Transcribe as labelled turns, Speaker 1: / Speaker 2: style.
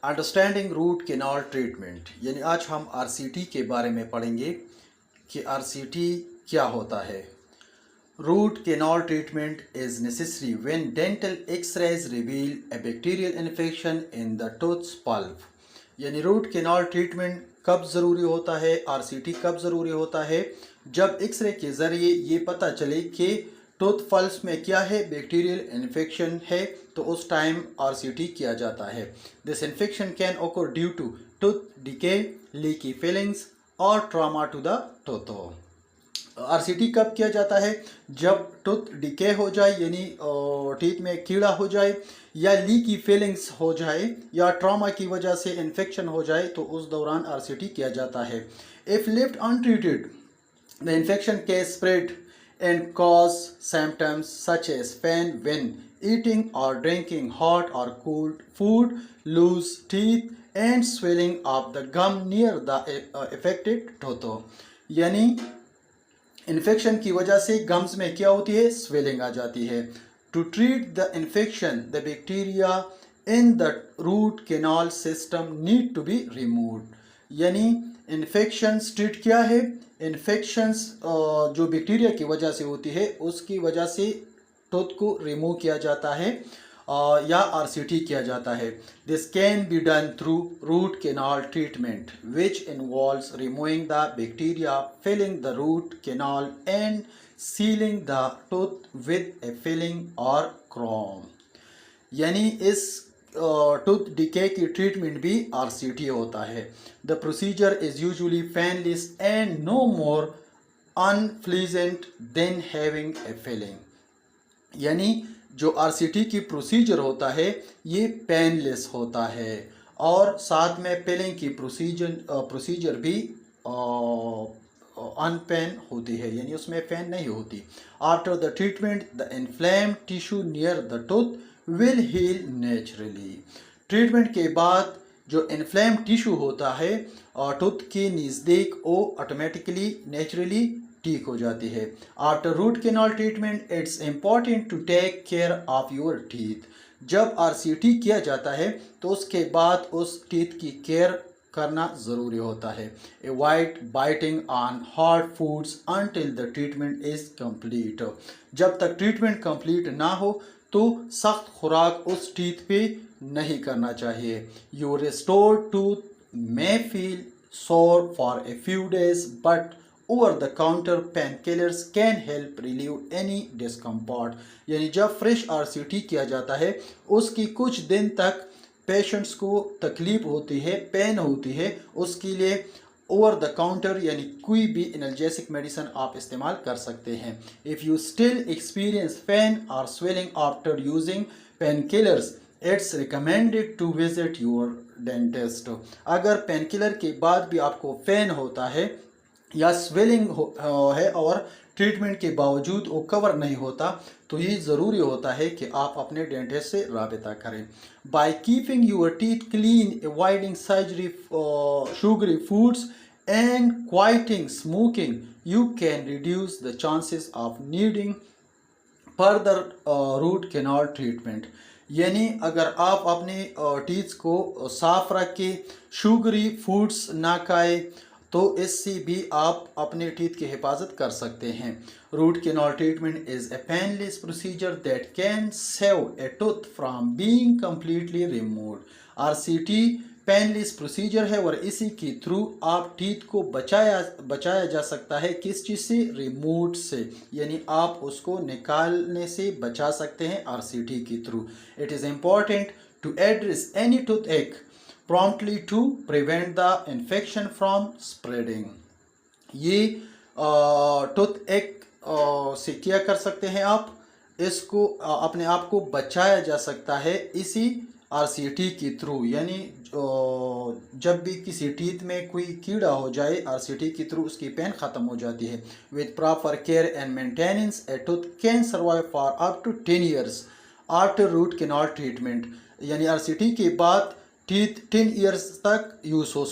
Speaker 1: Understanding root canal treatment यानी आज हम आरसीटी के बारे में पढ़ेंगे कि आरसीटी क्या होता है। Root canal treatment is necessary when dental x-rays reveal a bacterial infection in the tooth pulp. यानी रूट केनाल ट्रीटमेंट कब ज़रूरी होता है, आरसीटी कब ज़रूरी होता है? जब एक्सरे के ज़रिए ये पता चले कि टूथ पल्स में क्या है, बैक्टीरियल इन्फेक्शन है, तो उस टाइम आरसीटी किया जाता है। This infection can occur due to tooth decay, leaky fillings और trauma to the tooth. RCT कब किया जाता है? जब टूथ डिके हो जाए यानी टीथ में कीड़ा हो जाए, या लीकी फीलिंग्स हो जाए, या ट्रॉमा की वजह से इन्फेक्शन हो जाए, तो उस दौरान आरसीटी किया जाता है। If left untreated the infection can spread and cause symptoms such as pain when eating or drinking hot or cold food, loose teeth, and swelling of the gum near the affected tooth। यानी infection की वजह से gums में क्या होती है, swelling आ जाती है। To treat the infection the bacteria in the root canal system need to be removed. यानी इन्फेक्शंस ट्रीट क्या है? इन्फेक्शंस जो बैक्टीरिया की वजह से होती है उसकी वजह से टूथ को रिमूव किया जाता है या आरसीटी किया जाता है। This can be done through root canal treatment which involves removing the bacteria, filling the root canal and sealing the tooth with a filling और क्रोम। यानी इस टूथ डिके की ट्रीटमेंट भी आरसीटी होता है। The procedure is usually painless and no more unpleasant than having a filling. यानी जो RCT की प्रोसीजर होता है ये पेनलेस होता है और साथ में फिलिंग की प्रोसीजर भी अनपेन होती है, यानी उसमें पेन नहीं होती। After the treatment the inflamed tissue near the tooth will heal naturally. Treatment के बाद जो इन्फ्लेम टिश्यू होता है और टूथ के नज़दीक वो ऑटोमेटिकली नेचुरली ठीक हो जाती है। After root canal treatment it's important to take care of your teeth. जब आरसीटी किया जाता है तो उसके बाद उस टीथ की केयर करना ज़रूरी होता है। Avoid biting on hard foods until the treatment is complete. जब तक ट्रीटमेंट कंप्लीट ना हो तो सख्त खुराक उस टीथ पे नहीं करना चाहिए। Your restored tooth may feel sore for a few days but over the counter pain killers can help relieve any discomfort. यानी जब फ्रेश आरसीटी किया जाता है उसकी कुछ दिन तक पेशेंट्स को तकलीफ होती है, पेन होती है, उसके लिए ओवर द काउंटर यानी कोई भी एनाल्जेसिक मेडिसिन आप इस्तेमाल कर सकते हैं। If you still experience pain और swelling after using pain killers it's recommended to visit your dentist. अगर पेन किलर के बाद भी आपको पेन होता है या स्वेलिंग है और ट्रीटमेंट के बावजूद वो कवर नहीं होता, तो ये ज़रूरी होता है कि आप अपने डेंटिस्ट से राबिता करें। By keeping your teeth clean, avoiding surgery, sugary foods and quitting smoking, you can reduce the chances of needing further root canal treatment. यानी अगर आप अपने टीथ को साफ रख के शुगरी फूड्स ना खाएं तो इससे भी आप अपने टीथ की हिफाजत कर सकते हैं। Root canal treatment is a painless procedure that can save a tooth from being completely removed. RCT painless procedure है और इसी के थ्रू आप टीथ को बचाया जा सकता है। किस चीज़ से? रिमूव से, यानी आप उसको निकालने से बचा सकते हैं आरसीटी के थ्रू। It is important to address any toothache promptly to prevent the infection from spreading। ये टूथ एक से क्या कर सकते हैं आप? इसको अपने आप को बचाया जा सकता है इसी आरसीटी के थ्रू। यानी जब भी किसी टीथ में कोई कीड़ा हो जाए आरसीटी के थ्रू उसकी पेन ख़त्म हो जाती है। With proper care and maintenance a tooth can survive for up to 10 years after root canal treatment. यानी आरसीटी के बाद टीथ 10 years तक यूज़ हो